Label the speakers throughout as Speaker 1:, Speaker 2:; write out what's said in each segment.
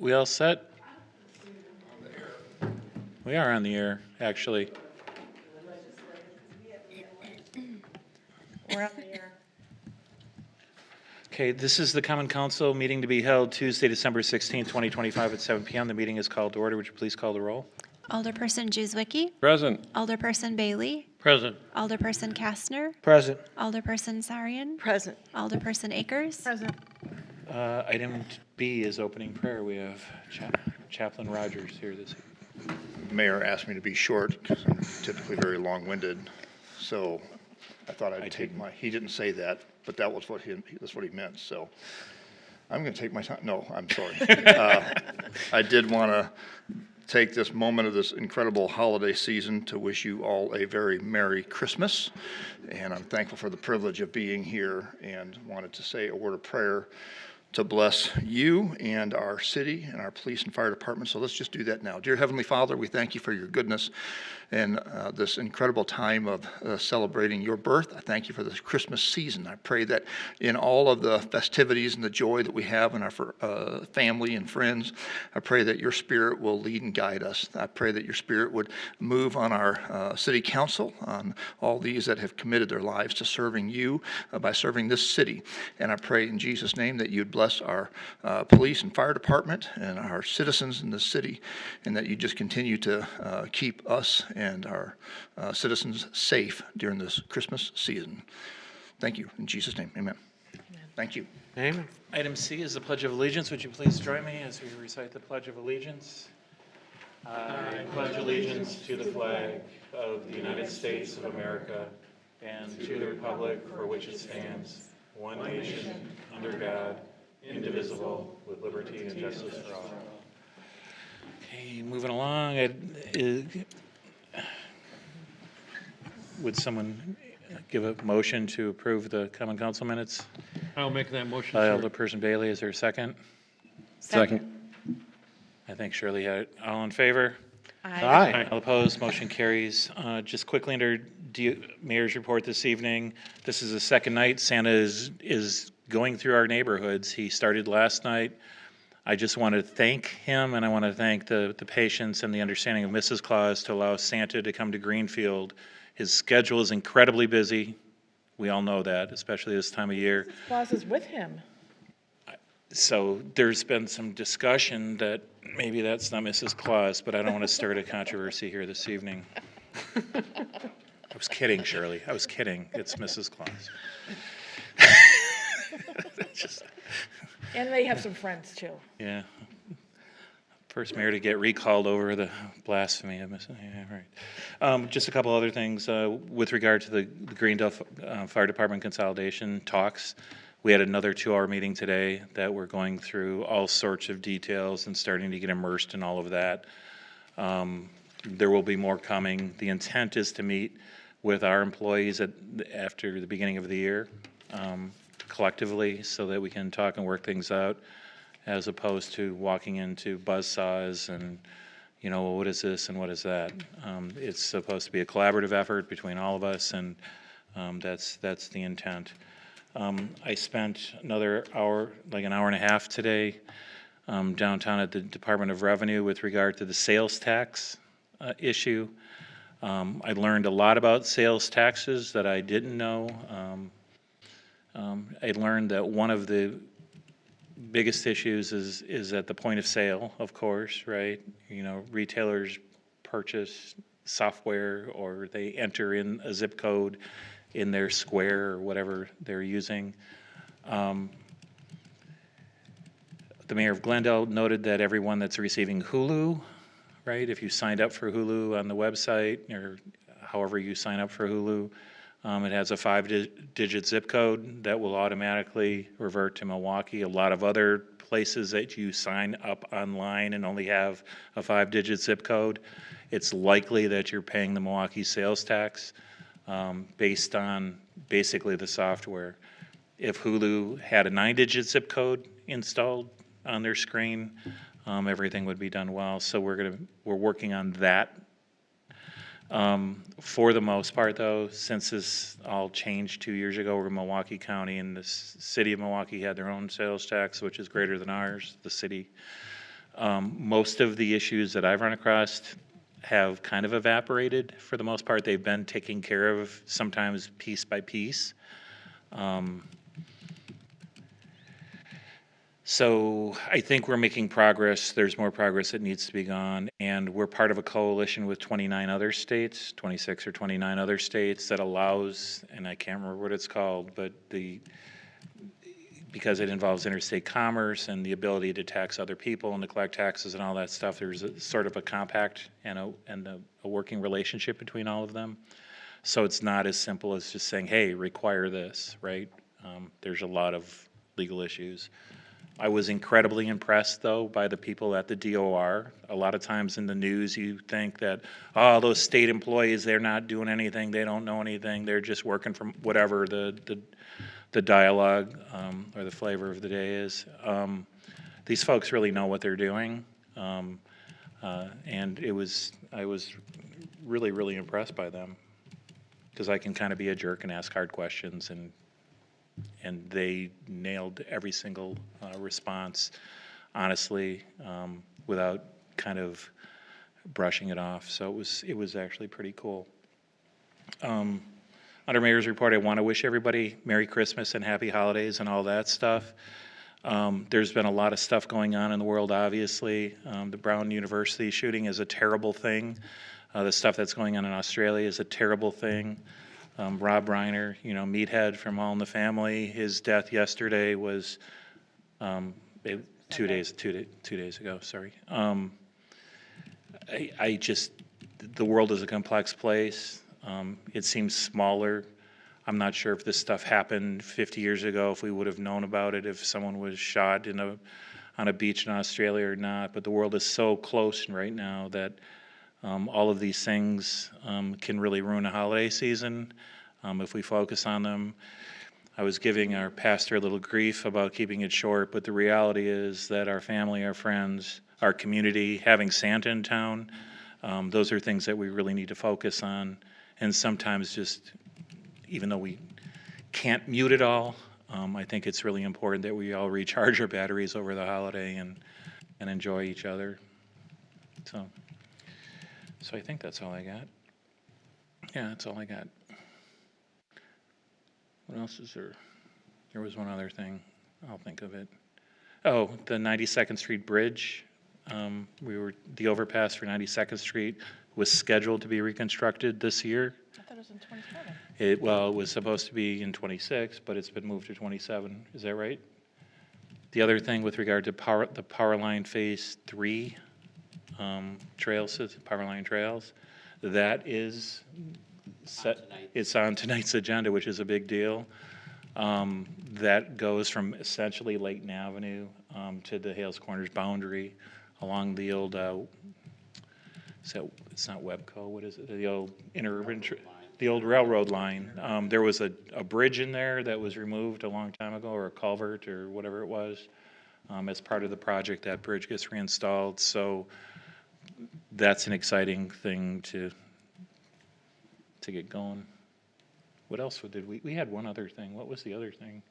Speaker 1: We all set? We are on the air, actually.
Speaker 2: We're on the air.
Speaker 1: Okay, this is the Common Council meeting to be held Tuesday, December 16, 2025 at 7 p.m. The meeting is called to order. Would you please call the roll?
Speaker 3: Alderperson Juzwicki.
Speaker 4: Present.
Speaker 3: Alderperson Bailey.
Speaker 4: Present.
Speaker 3: Alderperson Kastner.
Speaker 4: Present.
Speaker 3: Alderperson Sarian.
Speaker 2: Present.
Speaker 3: Alderperson Akers.
Speaker 2: Present.
Speaker 1: Item B is opening prayer. We have Chaplain Rogers here this evening.
Speaker 5: Mayor asked me to be short because I'm typically very long-winded, so I thought I'd take my, he didn't say that, but that's what he meant, so I'm going to take my time. No, I'm sorry. I did want to take this moment of this incredible holiday season to wish you all a very Merry Christmas, and I'm thankful for the privilege of being here and wanted to say a word of prayer to bless you and our city and our police and fire department. So let's just do that now. Dear Heavenly Father, we thank you for your goodness and this incredible time of celebrating your birth. I thank you for this Christmas season. I pray that in all of the festivities and the joy that we have in our family and friends, I pray that your spirit will lead and guide us. I pray that your spirit would move on our city council, on all these that have committed their lives to serving you by serving this city. And I pray in Jesus' name that you'd bless our police and fire department and our citizens in the city, and that you just continue to keep us and our citizens safe during this Christmas season. Thank you. In Jesus' name, amen. Thank you.
Speaker 4: Amen.
Speaker 1: Item C is the Pledge of Allegiance. Would you please join me as we recite the Pledge of Allegiance? I pledge allegiance to the flag of the United States of America and to the republic for which it stands, one nation, under God, indivisible, with liberty and justice for all. Okay, moving along. Would someone give a motion to approve the Common Council minutes?
Speaker 4: I'll make that motion,
Speaker 1: By
Speaker 4: sir.
Speaker 1: Alderperson Bailey, is there a second?
Speaker 4: Second.
Speaker 1: I think Shirley had it. All in favor?
Speaker 4: Aye.
Speaker 1: All opposed, motion carries. Just quickly under Mayor's report this evening, this is the second night Santa is going through our neighborhoods. He started last night. I just want to thank him, and I want to thank the patience and the understanding of Mrs. Claus to allow Santa to come to Greenfield. His schedule is incredibly busy. We all know that, especially this time of year.
Speaker 2: Claus is with him.
Speaker 1: So there's been some discussion that maybe that's not Mrs. Claus, but I don't want to stir a controversy here this evening. I was kidding, Shirley. I was kidding. It's Mrs. Claus.
Speaker 2: And they have some friends too.
Speaker 1: Yeah. First mayor to get recalled over the blasphemy of Mrs. Yeah, right. Just a couple other things with regard to the Greendale Fire Department consolidation talks. We had another 2-hour meeting today that we're going through all sorts of details and starting to get immersed in all of that. There will be more coming. The intent is to meet with our employees after the beginning of the year collectively so that we can talk and work things out, as opposed to walking into buzzsaws and, you know, well, what is this and what is that? It's supposed to be a collaborative effort between all of us, and that's the intent. I spent another hour, like an hour and a half today, downtown at the Department of Revenue with regard to the sales tax issue. I learned a lot about sales taxes that I didn't know. I learned that one of the biggest issues is at the point of sale, of course, right? You know, retailers purchase software or they enter in a zip code in their square or whatever they're using. The mayor of Glendale noted that everyone that's receiving Hulu, right, if you signed up for Hulu on the website or however you sign up for Hulu, it has a 5-digit zip code that will automatically revert to Milwaukee. A lot of other places that you sign up online and only have a 5-digit zip code, it's likely that you're paying the Milwaukee sales tax based on basically the software. If Hulu had a 9-digit zip code installed on their screen, everything would be done well. So we're working on that. For the most part, though, since this all changed 2 years ago, where Milwaukee County and the city of Milwaukee had their own sales tax, which is greater than ours, the city Most of the issues that I've run across have kind of evaporated. For the most part, they've been taken care of, sometimes piece by piece. So I think we're making progress. There's more progress that needs to be gone. And we're part of a coalition with 29 other states, 26 or 29 other states that allows, and I can't remember what it's called, but because it involves interstate commerce and the ability to tax other people and to collect taxes and all that stuff, there's a sort of a compact and a working relationship between all of them. So it's not as simple as just saying, hey, require this, right? There's a lot of legal issues. I was incredibly impressed, though, by the people at the DOR. A lot of times in the news, you think that, oh, those state employees, they're not doing anything, they don't know anything, they're just working from whatever the dialogue or the flavor of the day is. These folks really know what they're doing, and I was really, really impressed by them, because I can kind of be a jerk and ask hard questions, and they nailed every single response, honestly, without kind of brushing it off. So it was actually pretty cool. Under Mayor's report, I want to wish everybody Merry Christmas and Happy Holidays and all that stuff. There's been a lot of stuff going on in the world, obviously. The Brown University shooting is a terrible thing. The stuff that's going on in Australia is a terrible thing. Rob Reiner, meathead from All in the Family, his death yesterday was 2 days ago, sorry. The world is a complex place. It seems smaller. I'm not sure if this stuff happened 50 years ago, if we would have known about it, if someone was shot on a beach in Australia or not. But the world is so close right now that all of these things can really ruin a holiday season if we focus on them. I was giving our pastor a little grief about keeping it short, but the reality is that our family, our friends, our community, having Santa in town, those are things that we really need to focus on. And sometimes just, even though we can't mute it all, I think it's really important that we all recharge our batteries over the holiday and enjoy each other. So I think that's all I got. Yeah, that's all I got. What else is there? There was one other thing. I'll think of it. Oh, the 92nd Street Bridge. The overpass for 92nd Street was scheduled to be reconstructed this year.
Speaker 2: I thought it was in 27.
Speaker 1: It was supposed to be in 26, but it's been moved to 27. Is that right? The other thing with regard to the Power Line Phase 3 trails, Power Line Trails, that is set. It's on tonight's agenda, which is a big deal. That goes from essentially Layton Avenue to the Hales Corners boundary along the old, so it's not Webco, what is it? The old interurban, the old railroad line. There was a bridge in there that was removed a long time ago, or a culvert, or whatever it was. As part of the project, that bridge gets reinstalled. So that's an exciting thing to get going. What else did we had one other thing. What was the other thing?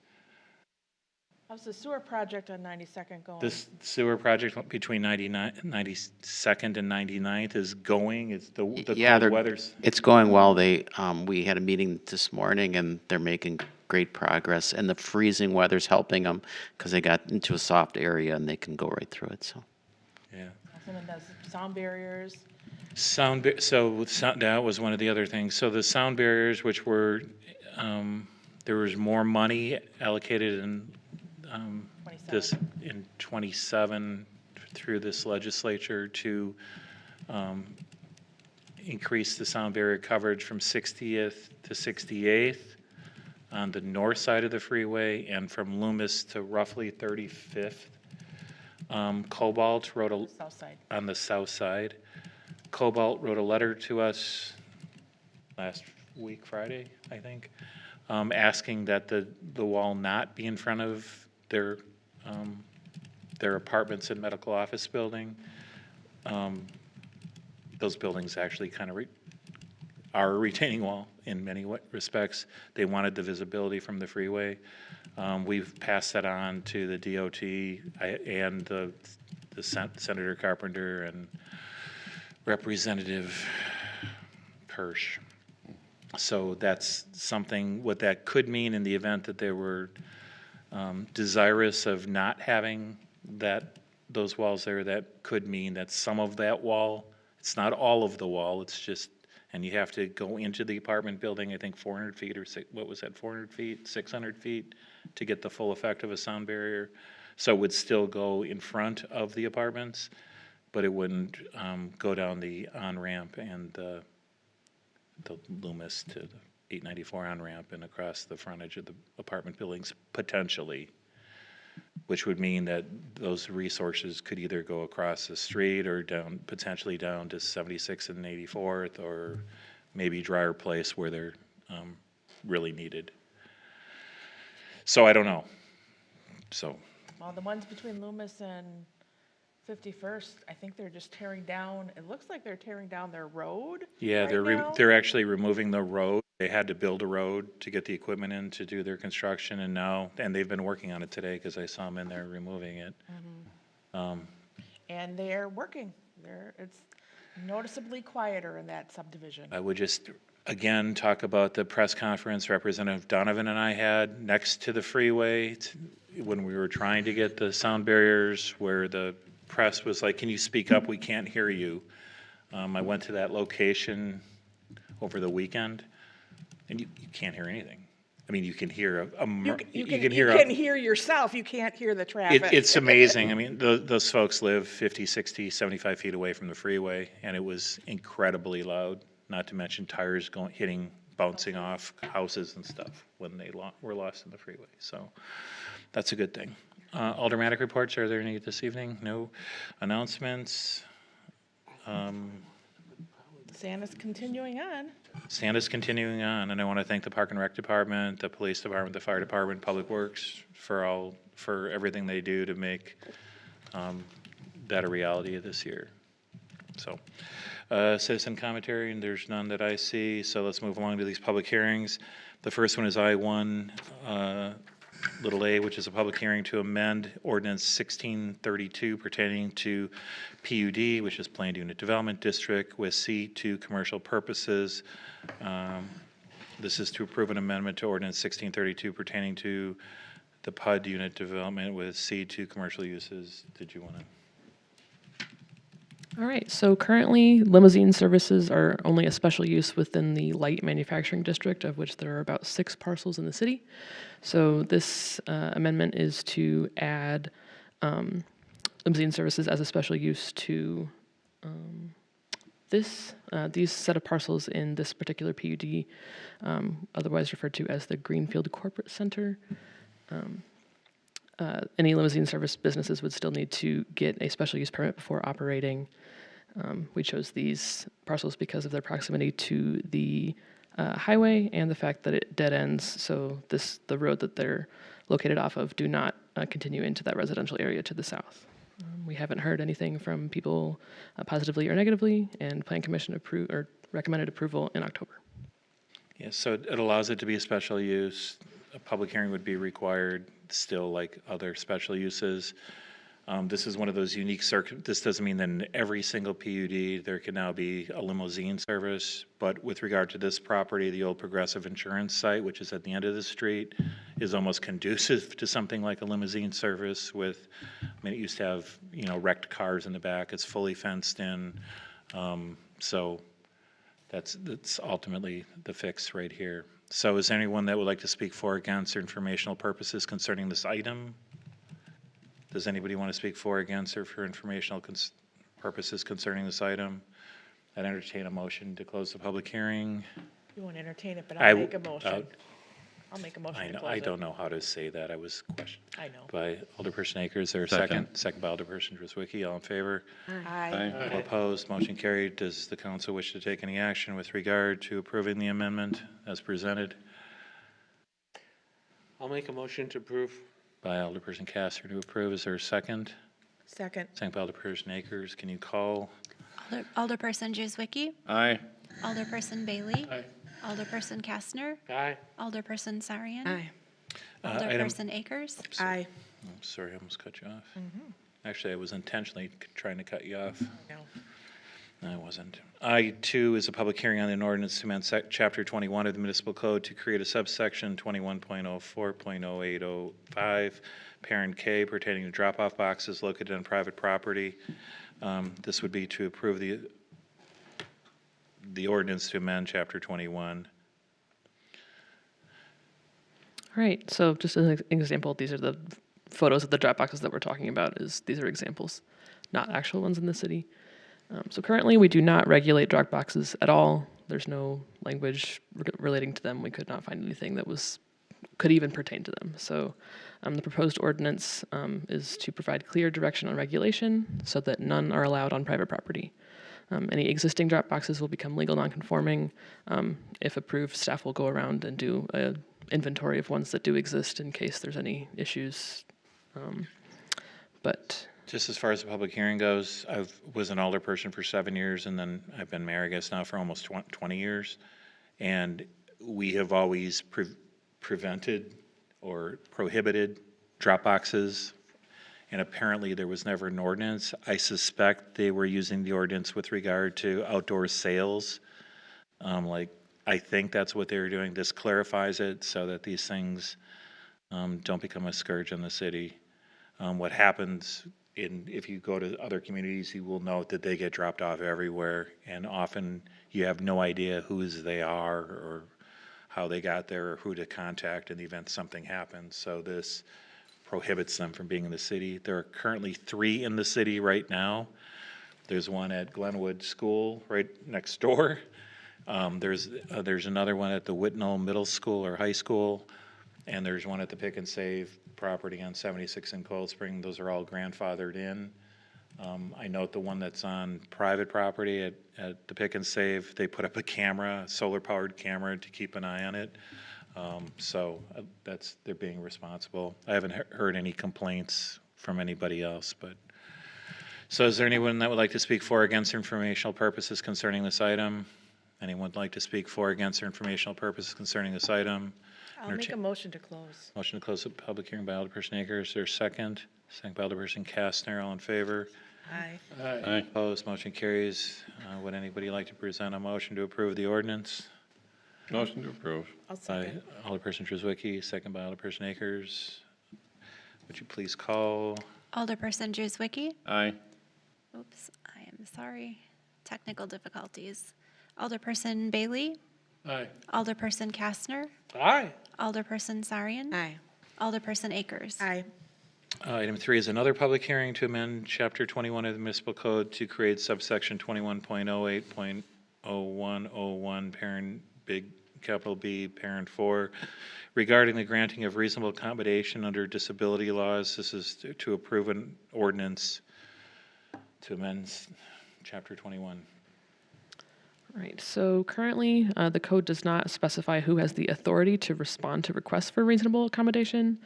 Speaker 2: How's the sewer project on 92nd going?
Speaker 1: This sewer project between 92nd and 99th is going. It's the cold weather's.
Speaker 6: It's going well. We had a meeting this morning, and they're making great progress. And the freezing weather's helping them because they got into a soft area and they can go right through it. So,
Speaker 1: Yeah.
Speaker 2: And then the sound barriers.
Speaker 1: That was one of the other things. So the sound barriers, which were, there was more money allocated in in 27 through this legislature to increase the sound barrier coverage from 60th to 68th on the north side of the freeway, and from Loomis to roughly 35th. Cobalt wrote
Speaker 2: South side.
Speaker 1: on the south side. Cobalt wrote a letter to us last week, Friday, I think, asking that the wall not be in front of their apartments and medical office building. Those buildings actually kind of are a retaining wall in many respects. They wanted the visibility from the freeway. We've passed that on to the DOT and the the Senator Carpenter and Representative Kirsch. So that's something, what that could mean in the event that they were desirous of not having those walls there, that could mean that some of that wall, it's not all of the wall, it's just, and you have to go into the apartment building, I think 400 feet or what was that, 400 feet, 600 feet to get the full effect of a sound barrier. So it would still go in front of the apartments, but it wouldn't go down the on-ramp and the Loomis to the 894 on-ramp and across the frontage of the apartment buildings, potentially, which would mean that those resources could either go across the street or down, potentially down to 76th and 84th, or maybe Dryer Place where they're really needed. So I don't know. So
Speaker 2: Well, the ones between Loomis and 51st, I think they're just tearing down, it looks like they're tearing down their road
Speaker 1: yeah,
Speaker 2: right now.
Speaker 1: they're actually removing the road. They had to build a road to get the equipment in to do their construction, and they've been working on it today because I saw them in there removing it.
Speaker 2: And they're working. It's noticeably quieter in that subdivision.
Speaker 1: I would just, again, talk about the press conference Representative Donovan and I had next to the freeway when we were trying to get the sound barriers, where the press was like, can you speak up? We can't hear you. I went to that location over the weekend, and you can't hear anything. I mean, you can hear
Speaker 2: You can hear yourself, you can't hear the traffic.
Speaker 1: It's amazing. I mean, those folks live 50, 60, 75 feet away from the freeway, and it was incredibly loud, not to mention tires bouncing off houses and stuff when they were lost in the freeway. So that's a good thing. Aldermanic reports, are there any this evening? No announcements?
Speaker 2: Santa's continuing on.
Speaker 1: Santa's continuing on, and I want to thank the Park and Rec Department, the Police Department, the Fire Department, Public Works for everything they do to make that a reality this year. So, citizen commentary, and there's none that I see, so let's move along to these public hearings. The first one is I-1, little a, which is a public hearing to amend ordinance 1632 pertaining to PUD, which is Planned Unit Development District, with C2 commercial purposes. This is to approve an amendment to ordinance 1632 pertaining to the PUD unit development with C2 commercial uses. Did you want to?
Speaker 7: All right, so currently limousine services are only a special use within the light manufacturing district, of which there are about 6 parcels in the city. So this amendment is to add limousine services as a special use to these set of parcels in this particular PUD, otherwise referred to as the Greenfield Corporate Center. Any limousine service businesses would still need to get a special use permit before operating. We chose these parcels because of their proximity to the highway and the fact that it dead ends, so the road that they're located off of do not continue into that residential area to the south. We haven't heard anything from people positively or negatively, and Plan Commission recommended approval in October.
Speaker 1: Yes, so it allows it to be a special use. A public hearing would be required still, like other special uses. This is one of those unique this doesn't mean that in every single PUD there can now be a limousine service, but with regard to this property, the old Progressive Insurance site, which is at the end of the street, is almost conducive to something like a limousine service with, I mean, it used to have, wrecked cars in the back. It's fully fenced in. So that's ultimately the fix right here. So is there anyone that would like to speak for or against for informational purposes concerning this item? Does anybody want to speak for or against or for informational purposes concerning this item? I'd entertain a motion to close the public hearing.
Speaker 2: You won't entertain it, but
Speaker 1: I
Speaker 2: I'll
Speaker 1: w-
Speaker 2: make a motion. I'll make a motion to close
Speaker 1: I
Speaker 2: it.
Speaker 1: don't know how to say that. I was questioned
Speaker 2: I know.
Speaker 1: by Alderperson Akers. Is there a second? Second by Alderperson Driswicki. All in favor?
Speaker 2: Aye.
Speaker 1: All opposed? Motion carried. Does the council wish to take any action with regard to approving the amendment as presented?
Speaker 8: I'll make a motion to approve.
Speaker 1: By Alderperson Caster to approve. Is there a second?
Speaker 2: Second.
Speaker 1: Second by Alderperson Akers. Can you call?
Speaker 3: Alderperson Juzwicki,
Speaker 4: Aye.
Speaker 3: Alderperson Bailey,
Speaker 4: Aye.
Speaker 3: Alderperson Kastner,
Speaker 8: Aye.
Speaker 3: Alderperson Sarian,
Speaker 2: Aye.
Speaker 1: Item.
Speaker 3: Alderperson Akers,
Speaker 2: Aye.
Speaker 1: Oh, sorry, I almost cut you off. Actually, I was intentionally trying to cut you off.
Speaker 2: No.
Speaker 1: No, I wasn't. I2 is a public hearing on an ordinance to amend Chapter 21 of the Municipal Code to create a subsection 21.04.0805, parent K, pertaining to drop-off boxes located on private property. This would be to approve the ordinance to amend Chapter 21.
Speaker 7: All right, so just as an example, these are the photos of the drop boxes that we're talking about. These are examples, not actual ones in the city. So currently, we do not regulate drop boxes at all. There's no language relating to them. We could not find anything that could even pertain to them. So the proposed ordinance is to provide clear direction on regulation so that none are allowed on private property. Any existing drop boxes will become legal nonconforming. If approved, staff will go around and do an inventory of ones that do exist in case there's any issues. But
Speaker 1: Just as far as the public hearing goes, I was an alderperson for 7 years, and then I've been mayor, I guess, now for almost 20 years. And we have always prevented or prohibited drop boxes, and apparently there was never an ordinance. I suspect they were using the ordinance with regard to outdoor sales. I think that's what they were doing. This clarifies it so that these things don't become a scourge on the city. What happens if you go to other communities, you will note that they get dropped off everywhere, and often you have no idea whose they are or how they got there or who to contact in the event something happens. So this prohibits them from being in the city. There are currently 3 in the city right now. There's one at Glenwood School right next door. There's another one at the Whitnall Middle School or High School, and there's one at the Pick and Save property on 76 in Cold Spring. Those are all grandfathered in. I note the one that's on private property at the Pick and Save, they put up a camera, a solar-powered camera to keep an eye on it. They're being responsible. I haven't heard any complaints from anybody else, but. So is there anyone that would like to speak for or against informational purposes concerning this item? Anyone would like to speak for or against or informational purposes concerning this item?
Speaker 2: I'll make a motion to close.
Speaker 1: Motion to close the public hearing by Alderperson Akers. Is there a second? Second by Alderperson Kastner. All in favor?
Speaker 2: Aye.
Speaker 4: Aye.
Speaker 1: Opposed? Motion carries. Would anybody like to present a motion to approve the ordinance?
Speaker 4: Motion to approve.
Speaker 2: I'll
Speaker 1: By
Speaker 2: second.
Speaker 1: Alderperson Drewzwicki, second by Alderperson Akers. Would you please call?
Speaker 3: Alderperson Drewzwicki.
Speaker 4: Aye.
Speaker 3: Oops, I am sorry. Technical difficulties. Alderperson Bailey.
Speaker 4: Aye.
Speaker 3: Alderperson Kastner.
Speaker 1: Aye.
Speaker 3: Alderperson Sarian.
Speaker 2: Aye.
Speaker 3: Alderperson Akers.
Speaker 2: Aye.
Speaker 1: Item 3 is another public hearing to amend Chapter 21 of the Municipal Code to create subsection 21.08.0101, parent big capital B, parent 4, regarding the granting of reasonable accommodation under disability laws. This is to approve an ordinance to amend Chapter 21.
Speaker 7: Right, so currently, the code does not specify who has the authority to respond to requests for reasonable accommodation.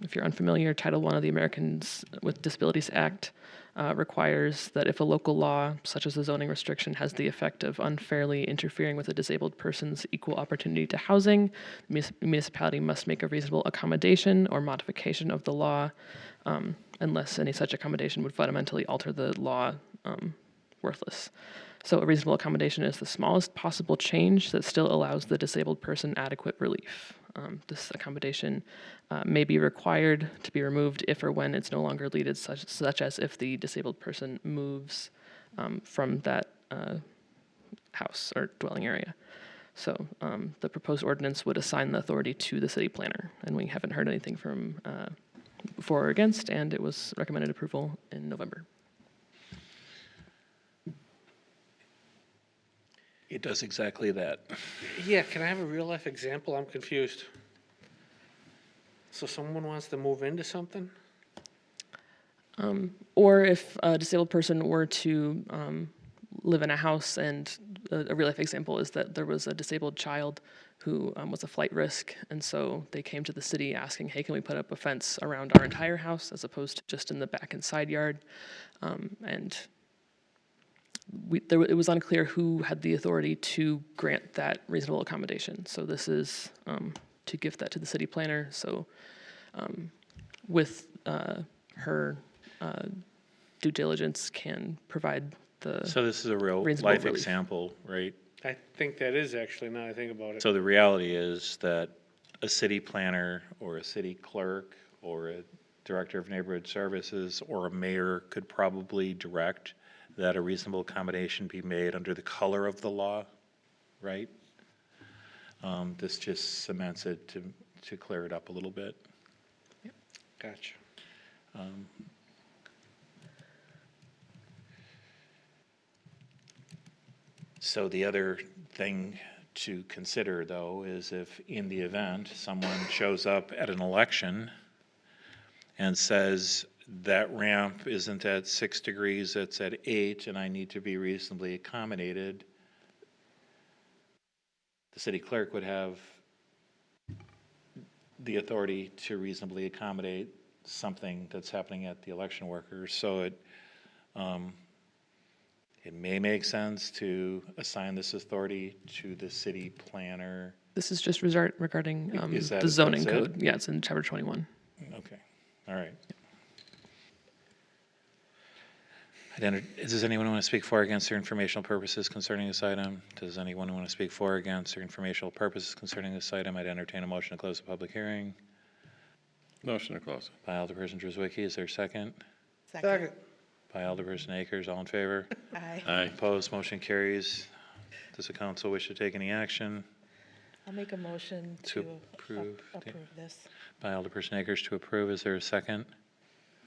Speaker 7: If you're unfamiliar, Title I of the Americans with Disabilities Act requires that if a local law, such as a zoning restriction, has the effect of unfairly interfering with a disabled person's equal opportunity to housing, the municipality must make a reasonable accommodation or modification of the law, unless any such accommodation would fundamentally alter the law worthless. So a reasonable accommodation is the smallest possible change that still allows the disabled person adequate relief. This accommodation may be required to be removed if or when it's no longer needed, such as if the disabled person moves from that house or dwelling area. So the proposed ordinance would assign the authority to the city planner, and we haven't heard anything from for or against, and it was recommended approval in November.
Speaker 1: It does exactly that.
Speaker 8: Yeah, can I have a real life example? I'm confused. So someone wants to move into something?
Speaker 7: Or if a disabled person were to live in a house, and a real life example is that there was a disabled child who was a flight risk, and so they came to the city asking, hey, can we put up a fence around our entire house as opposed to just in the back and side yard? And it was unclear who had the authority to grant that reasonable accommodation. So this is to give that to the city planner. So with her due diligence can provide the.
Speaker 1: So this is a real
Speaker 7: Reasonable
Speaker 1: life
Speaker 7: relief.
Speaker 1: example, right?
Speaker 8: I think that is actually, now I think about it.
Speaker 1: So the reality is that a city planner or a city clerk or a director of neighborhood services or a mayor could probably direct that a reasonable accommodation be made under the color of the law, right? This just cements it to clear it up a little bit.
Speaker 8: Gotcha.
Speaker 1: So the other thing to consider, though, is if in the event someone shows up at an election and says that ramp isn't at 6 degrees, it's at 8, and I need to be reasonably accommodated, the city clerk would have the authority to reasonably accommodate something that's happening at the election workers. So it may make sense to assign this authority to the city planner.
Speaker 7: This is just regarding
Speaker 1: Is that-
Speaker 7: the zoning
Speaker 1: that's it?
Speaker 7: code. Yeah, it's in chapter 21.
Speaker 1: Okay, all right. Does anyone want to speak for or against for informational purposes concerning this item? Does anyone want to speak for or against for informational purposes concerning this item? I'd entertain a motion to close the public hearing.
Speaker 4: Motion to close.
Speaker 1: By Alderperson Driswicky, is there a second?
Speaker 8: Second.
Speaker 1: By Alderperson Akers, all in favor?
Speaker 2: Aye.
Speaker 4: Aye.
Speaker 1: Opposed, motion carries. Does the council wish to take any action?
Speaker 2: I'll make a motion
Speaker 1: To
Speaker 2: to
Speaker 1: approve.
Speaker 2: approve this.
Speaker 1: By Alderperson Akers to approve, is there a second?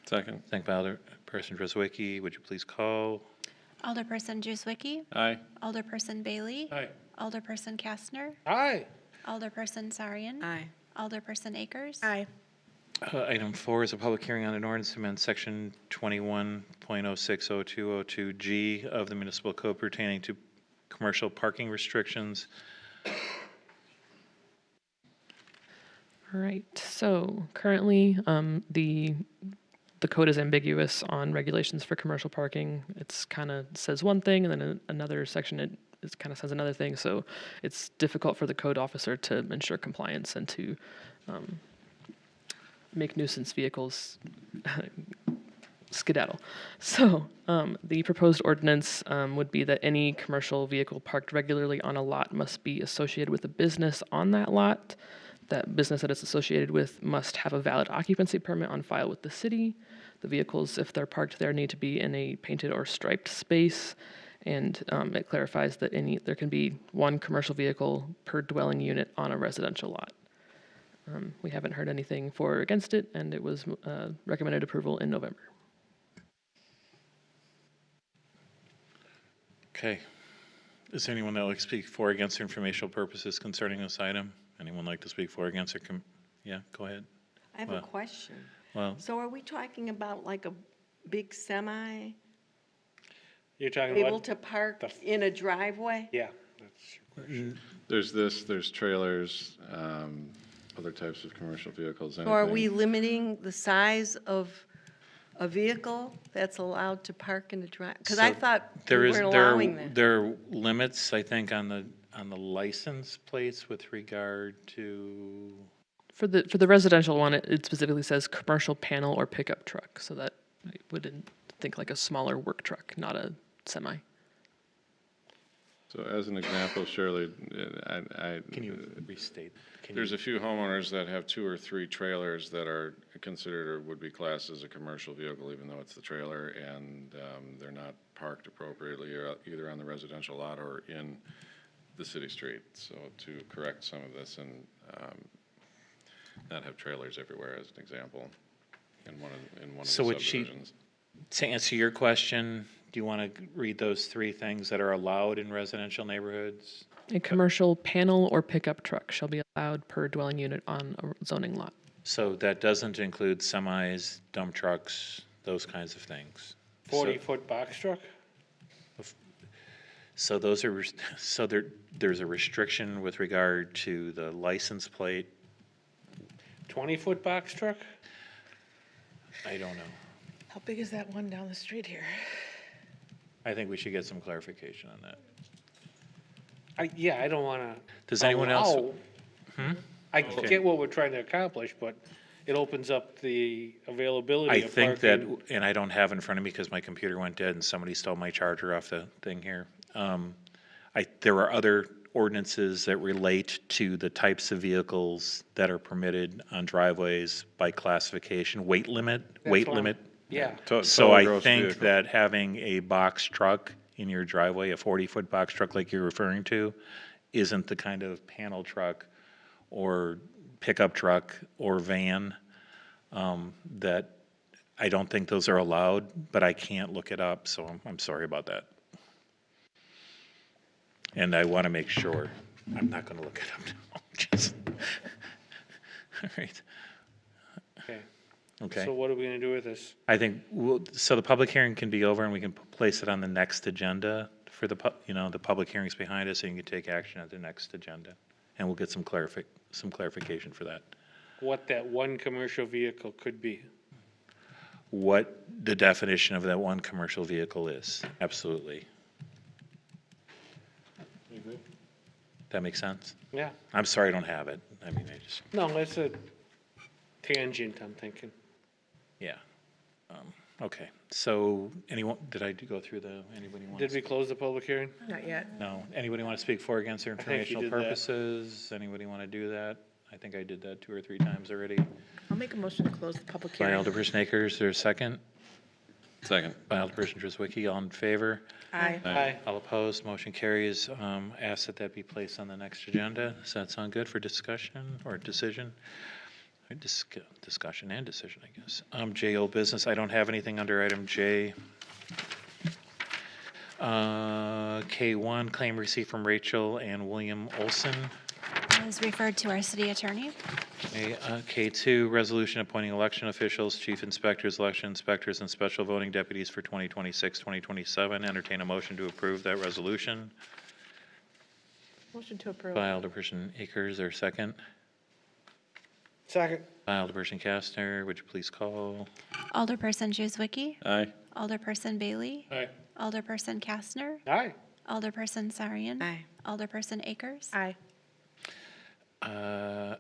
Speaker 4: Second.
Speaker 1: Second by Alderperson Driswicky, would you please call?
Speaker 3: Alderperson Juswicki,
Speaker 4: Aye.
Speaker 3: Alderperson Bailey,
Speaker 8: Aye.
Speaker 3: Alderperson Kastner,
Speaker 8: Aye.
Speaker 3: Alderperson Sarian,
Speaker 2: Aye.
Speaker 3: Alderperson Akers,
Speaker 2: Aye.
Speaker 1: Item 4 is a public hearing on an ordinance to amend section 21.060202G of the municipal code pertaining to commercial parking restrictions.
Speaker 7: All right, so currently, the code is ambiguous on regulations for commercial parking. It's kind of says one thing, and then another section it kind of says another thing. So it's difficult for the code officer to ensure compliance and to make nuisance vehicles skedaddle. So the proposed ordinance would be that any commercial vehicle parked regularly on a lot must be associated with a business on that lot. That business that it's associated with must have a valid occupancy permit on file with the city. The vehicles, if they're parked there, need to be in a painted or striped space. And it clarifies that there can be one commercial vehicle per dwelling unit on a residential lot. We haven't heard anything for or against it, and it was recommended approval in November.
Speaker 1: Okay. Is there anyone that would like to speak for or against for informational purposes concerning this item? Anyone like to speak for or against? Yeah, go ahead.
Speaker 9: I have
Speaker 1: Well-
Speaker 9: a question.
Speaker 1: Well,
Speaker 9: So are we talking about like a big semi
Speaker 8: You're talking
Speaker 9: able
Speaker 8: about,
Speaker 9: to park
Speaker 8: the-
Speaker 9: in a driveway?
Speaker 8: yeah. That's your question.
Speaker 4: There's trailers, other types of commercial vehicles,
Speaker 9: So are we
Speaker 4: anything.
Speaker 9: limiting the size of a vehicle that's allowed to park in a drive? Because I
Speaker 1: So
Speaker 9: thought we
Speaker 1: there
Speaker 9: weren't allowing that.
Speaker 1: there are limits, I think, on the license plates with regard to,
Speaker 7: For the residential one, it specifically says commercial panel or pickup truck, so that I wouldn't think like a smaller work truck, not a semi.
Speaker 4: So as an example, Shirley,
Speaker 1: can you restate?
Speaker 4: there's a few homeowners that have 2 or 3 trailers that are considered or would be classed as a commercial vehicle, even though it's the trailer, and they're not parked appropriately either on the residential lot or in the city street. So to correct some of this and not have trailers everywhere, as an example, in one of the
Speaker 1: So would she-
Speaker 4: subdivisions.
Speaker 1: To answer your question, do you want to read those 3 things that are allowed in residential neighborhoods?
Speaker 7: A commercial panel or pickup truck shall be allowed per dwelling unit on a zoning lot.
Speaker 1: So that doesn't include semis, dump trucks, those kinds of things.
Speaker 8: 40-foot box truck?
Speaker 1: So those are, so there's a restriction with regard to the license plate.
Speaker 8: 20-foot box truck?
Speaker 1: I don't know.
Speaker 2: How big is that one down the street here?
Speaker 1: I think we should get some clarification on that.
Speaker 8: Yeah, I don't want to.
Speaker 1: Does anyone else?
Speaker 8: I get what we're trying to accomplish, but it opens up the availability
Speaker 1: I
Speaker 8: of
Speaker 1: think that,
Speaker 8: parking.
Speaker 1: and I don't have in front of me because my computer went dead and somebody stole my charger off the thing here. There are other ordinances that relate to the types of vehicles that are permitted on driveways by classification, weight limit.
Speaker 8: That's what I'm- Yeah,
Speaker 1: So I think that having a box truck in your driveway, a 40-foot box truck like you're referring to, isn't the kind of panel truck or pickup truck or van that, I don't think those are allowed, but I can't look it up, so I'm sorry about that. And I want to make sure, I'm not going to look it up now, just, all right,
Speaker 8: okay.
Speaker 1: okay.
Speaker 8: So what are we gonna do with this?
Speaker 1: I think, so the public hearing can be over and we can place it on the next agenda for the, the public hearings behind us, and you can take action at the next agenda. And we'll get some clarification for that.
Speaker 8: What that one commercial vehicle could be?
Speaker 1: What the definition of that one commercial vehicle is, absolutely. That makes sense?
Speaker 8: Yeah,
Speaker 1: I'm sorry I don't have it. I mean, I just,
Speaker 8: no, that's a tangent, I'm thinking.
Speaker 1: yeah. Okay, so anyone, did I go through anybody want to?
Speaker 8: Did we close the public hearing?
Speaker 2: Not yet.
Speaker 1: No. Anybody want to speak for or against for
Speaker 8: think you
Speaker 1: informational
Speaker 8: did that.
Speaker 1: purposes? Anybody want to do that? I think I did that 2 or 3 times already.
Speaker 2: I'll make a motion to close the public
Speaker 1: By
Speaker 2: hearing.
Speaker 1: Alderperson Akers, there's a second.
Speaker 4: Second.
Speaker 1: By Alderperson Driswicky, all in favor?
Speaker 2: Aye.
Speaker 8: Aye.
Speaker 1: All opposed, motion carries. Ask that that be placed on the next agenda. Does that sound good for discussion or decision? Or discussion and decision, I guess. J, old business. I don't have anything under item J. K1, claim received from Rachel and William Olson.
Speaker 3: Is referred to our city attorney.
Speaker 1: K2, resolution appointing election officials, chief inspectors, election inspectors, and special voting deputies for 2026, 2027. Entertain a motion to approve that resolution.
Speaker 2: Motion to approve.
Speaker 1: By Alderperson Akers, or second?
Speaker 8: Second.
Speaker 1: By Alderperson Kastner, would you please call?
Speaker 3: Alderperson Juzwicki,
Speaker 4: Aye.
Speaker 3: Alderperson Bailey,
Speaker 8: Aye.
Speaker 3: Alderperson Kastner,
Speaker 8: Aye.
Speaker 3: Alderperson Sarian.
Speaker 9: Aye.
Speaker 3: Alderperson Akers.
Speaker 2: Aye.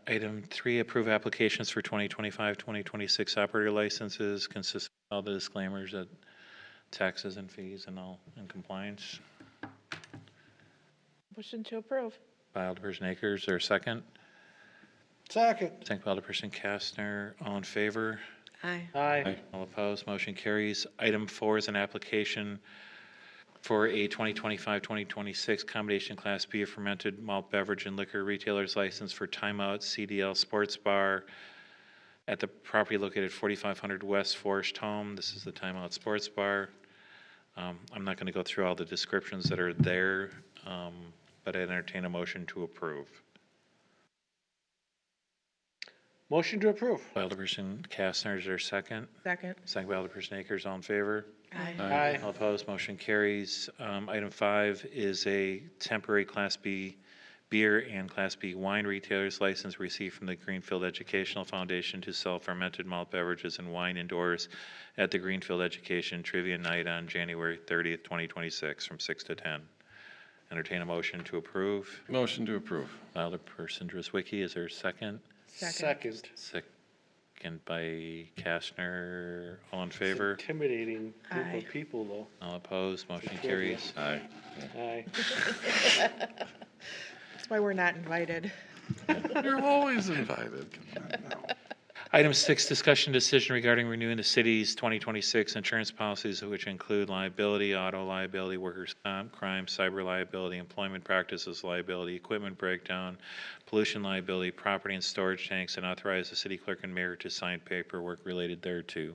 Speaker 1: Item 3, approve applications for 2025, 2026 operator licenses, consistent with all the disclaimers that taxes and fees and all in compliance.
Speaker 2: Motion to approve.
Speaker 1: By Alderperson Akers, or second?
Speaker 8: Second.
Speaker 1: Second by Alderperson Kastner, all in favor?
Speaker 9: Aye.
Speaker 8: Aye.
Speaker 1: All opposed, motion carries. Item 4 is an application for a 2025-2026 combination Class B of fermented malt beverage and liquor retailer's license for Timeout CDL Sports Bar at the property located 4500 West Forest Home. This is the Timeout Sports Bar. I'm not going to go through all the descriptions that are there, but I'd entertain a motion to approve.
Speaker 8: Motion to approve.
Speaker 1: By Alderperson Kastner, is there a second?
Speaker 2: Second.
Speaker 1: Second by Alderperson Akers, all in favor?
Speaker 9: Aye.
Speaker 8: Aye.
Speaker 1: All opposed, motion carries. Item 5 is a temporary Class B beer and Class B wine retailer's license received from the Greenfield Educational Foundation to sell fermented malt beverages and wine indoors at the Greenfield Education Trivia Night on January 30th, 2026, from 6 to 10. Entertain a motion to approve.
Speaker 4: Motion to approve.
Speaker 1: Alderperson Driswicky, is there a second?
Speaker 8: Second.
Speaker 1: Second by Kastner. All in
Speaker 8: It's
Speaker 1: favor?
Speaker 8: Intimidating group
Speaker 2: Aye.
Speaker 8: of people, though.
Speaker 1: All opposed, motion
Speaker 8: Trivia.
Speaker 1: carries.
Speaker 4: Aye.
Speaker 8: Aye.
Speaker 2: That's why we're not invited.
Speaker 4: You're always invited.
Speaker 1: Item 6, discussion decision regarding renewing the city's 2026 insurance policies, which include liability, auto liability, workers' comp, crime, cyber liability, employment practices liability, equipment breakdown, pollution liability, property and storage tanks, and authorize the city clerk and mayor to sign paperwork related thereto.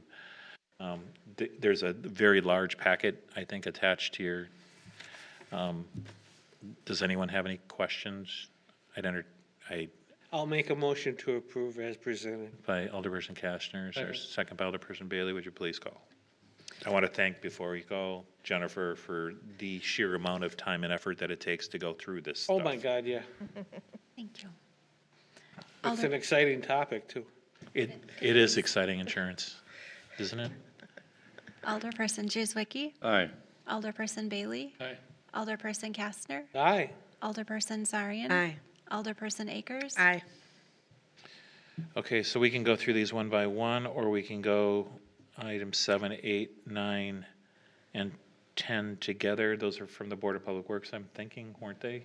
Speaker 1: There's a very large packet, I think, attached to your, does anyone have any questions?
Speaker 8: I'll make a motion to approve as presented.
Speaker 1: By Alderperson Kastner, is there a second by Alderperson Bailey? Would you please call? I want to thank, before we go, Jennifer, for the sheer amount of time and effort that it takes to go through this stuff.
Speaker 8: Oh, my God, yeah.
Speaker 3: Thank you.
Speaker 8: It's an exciting topic, too.
Speaker 1: It is exciting insurance, isn't it?
Speaker 3: Alderperson Juzwicki,
Speaker 4: Aye.
Speaker 3: Alderperson Bailey,
Speaker 8: Aye.
Speaker 3: Alderperson Kastner,
Speaker 8: Aye.
Speaker 3: Alderperson Sarian.
Speaker 9: Aye.
Speaker 3: Alderperson Akers.
Speaker 2: Aye.
Speaker 1: Okay, so we can go through these one by one, or we can go items 7, 8, 9, and 10 together. Those are from the Board of Public Works, I'm thinking, weren't they?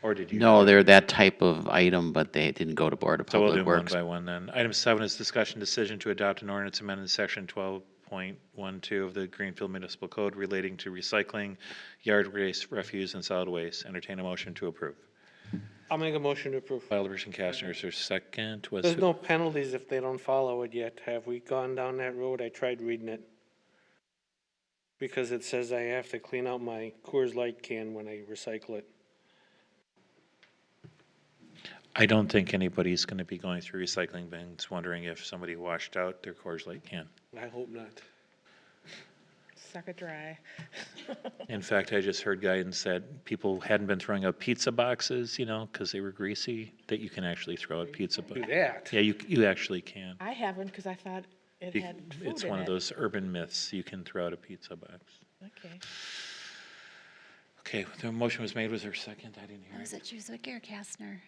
Speaker 1: Or did you?
Speaker 6: No, they're that type of item, but they didn't go to Board of
Speaker 1: So we'll do
Speaker 6: Public
Speaker 1: them one
Speaker 6: Works.
Speaker 1: by one then. Item 7 is discussion decision to adopt an ordinance amending section 12.12 of the Greenfield Municipal Code relating to recycling, yard waste, refuse, and solid waste. Entertain a motion to approve.
Speaker 8: I'll make a motion to approve.
Speaker 1: By Alderperson Kastner, is there a second?
Speaker 8: There's no penalties if they don't follow it yet. Have we gone down that road? I tried reading it. Because it says I have to clean out my Coors Light can when I recycle it.
Speaker 1: I don't think anybody's going to be going through recycling bins wondering if somebody washed out their Coors Light can.
Speaker 8: I hope not.
Speaker 2: Suck it dry.
Speaker 1: In fact, I just heard guidance that people hadn't been throwing out pizza boxes, you know, because they were greasy, that you can actually throw out pizza
Speaker 8: Do
Speaker 1: boxes.
Speaker 8: that.
Speaker 1: Yeah, you actually can.
Speaker 2: I haven't, because I thought it
Speaker 1: You-
Speaker 2: had food
Speaker 1: It's
Speaker 2: in
Speaker 1: one of
Speaker 2: it.
Speaker 1: those urban myths. You can throw out a pizza box.
Speaker 2: Okay.
Speaker 1: Okay, the motion was made. Was there a second? I didn't hear
Speaker 3: Was
Speaker 1: it.
Speaker 3: it Juzwick or Kastner?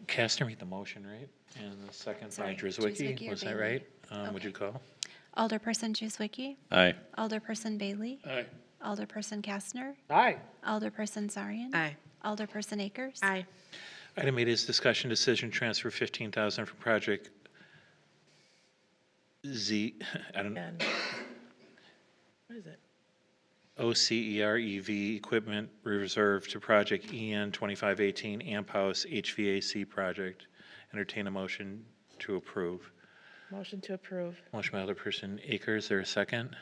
Speaker 1: Kastner made the motion, right? And the second by
Speaker 3: Sorry,
Speaker 1: Drzwicki,
Speaker 3: Drzwicki or
Speaker 1: was that
Speaker 3: Bailey.
Speaker 1: right? Would you call?
Speaker 3: Alderperson Juzwicki,
Speaker 4: Aye.
Speaker 3: Alderperson Bailey,
Speaker 8: Aye.
Speaker 3: Alderperson Kastner,
Speaker 8: Aye.
Speaker 3: Alderperson Zarian.
Speaker 9: Aye.
Speaker 3: Alderperson Akers.
Speaker 2: Aye.
Speaker 1: Item 8 is discussion decision transfer 15,000 from project Z, I don't know,
Speaker 2: And, what is it?
Speaker 1: OCEREV equipment reserve to project EN 2518 Amp House HVAC project. Entertain a motion to approve.
Speaker 2: Motion to approve.
Speaker 1: Motion by Alderperson Akers, is there a second?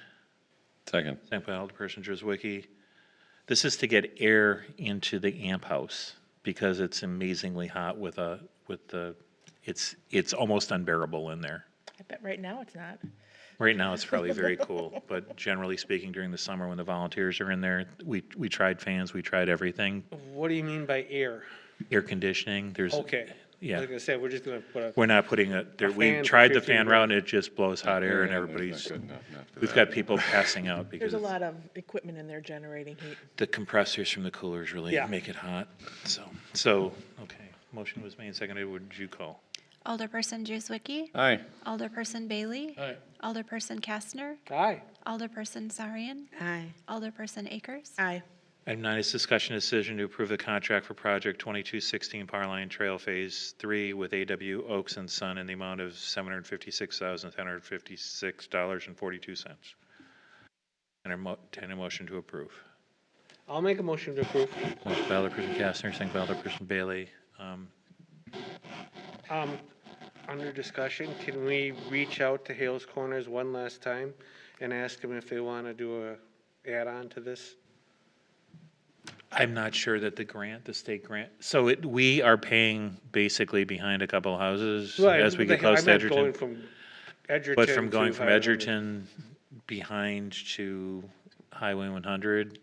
Speaker 4: Second.
Speaker 1: Second by Alderperson Drzwicki. This is to get air into the amp house because it's amazingly hot with it's almost unbearable in there.
Speaker 2: I bet right now it's not.
Speaker 1: Right now, it's probably very cool, but generally speaking, during the summer when the volunteers are in there, we tried fans, we tried everything,
Speaker 8: What do you mean by air?
Speaker 1: air conditioning, there's.
Speaker 8: Okay. I
Speaker 1: Yeah,
Speaker 8: was gonna say, we're just gonna put a,
Speaker 1: we're not putting we
Speaker 8: fan for
Speaker 1: tried the
Speaker 8: 15
Speaker 1: fan route and it just blows hot air and
Speaker 4: Yeah,
Speaker 1: everybody's,
Speaker 4: that's not good enough, not for
Speaker 1: we've
Speaker 4: that.
Speaker 1: got people passing out because
Speaker 2: There's a lot of equipment in there generating heat.
Speaker 1: the compressors from the coolers really
Speaker 8: Yeah.
Speaker 1: make it hot, so, okay. Motion was made, seconded, would you call?
Speaker 3: Alderperson Juzwicki,
Speaker 4: Aye.
Speaker 3: Alderperson Bailey,
Speaker 8: Aye.
Speaker 3: Alderperson Kastner,
Speaker 8: aye.
Speaker 3: Alderperson Zarian,
Speaker 9: Aye.
Speaker 3: Alderperson Akers.
Speaker 2: Aye.
Speaker 1: Item 9 is discussion decision to approve the contract for project 2216 Power Line Trail Phase 3 with AW Oaks and Son in the amount of $756,1056.42. Entertain a motion to approve.
Speaker 8: I'll make a motion to approve.
Speaker 1: Motion by Alderperson Kastner, second by Alderperson Bailey.
Speaker 8: Under discussion, can we reach out to Hales Corners one last time and ask them if they wanna do a add-on to this?
Speaker 1: I'm not sure that the state grant, so we are paying basically behind a couple houses as we get close to
Speaker 8: I meant going
Speaker 1: Edgerton.
Speaker 8: from Edgerton
Speaker 1: But from going
Speaker 8: to
Speaker 1: from
Speaker 8: 500.
Speaker 1: Edgerton behind to Highway 100,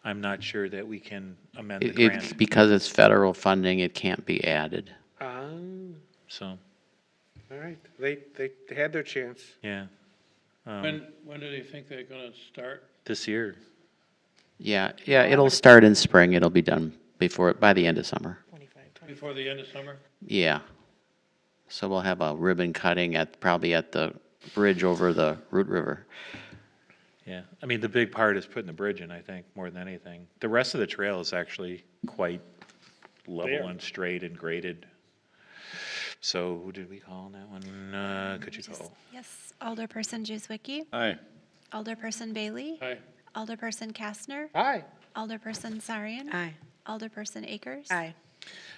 Speaker 1: I'm not sure that we can amend the grant,
Speaker 6: Because it's federal funding, it can't be added.
Speaker 8: Ah,
Speaker 1: so,
Speaker 8: all right, they had their chance.
Speaker 1: yeah.
Speaker 10: When do they think they're gonna start?
Speaker 1: This year,
Speaker 6: Yeah, it'll start in spring. It'll be done by the end of summer.
Speaker 2: 25, 20.
Speaker 10: Before the end of summer?
Speaker 6: Yeah. So we'll have a ribbon cutting probably at the bridge over the Root River.
Speaker 1: yeah. I mean, the big part is putting the bridge in, I think, more than anything. The rest of the trail is actually quite level
Speaker 8: There.
Speaker 1: and straight and graded. So who did we call on that one? Could you call?
Speaker 3: Yes, Alderperson Juzwicki,
Speaker 4: Aye.
Speaker 3: Alderperson Bailey,
Speaker 10: Aye.
Speaker 3: Alderperson Kastner,
Speaker 8: Aye.
Speaker 3: Alderperson Zarian,
Speaker 9: Aye.
Speaker 3: Alderperson Akers.
Speaker 2: Aye.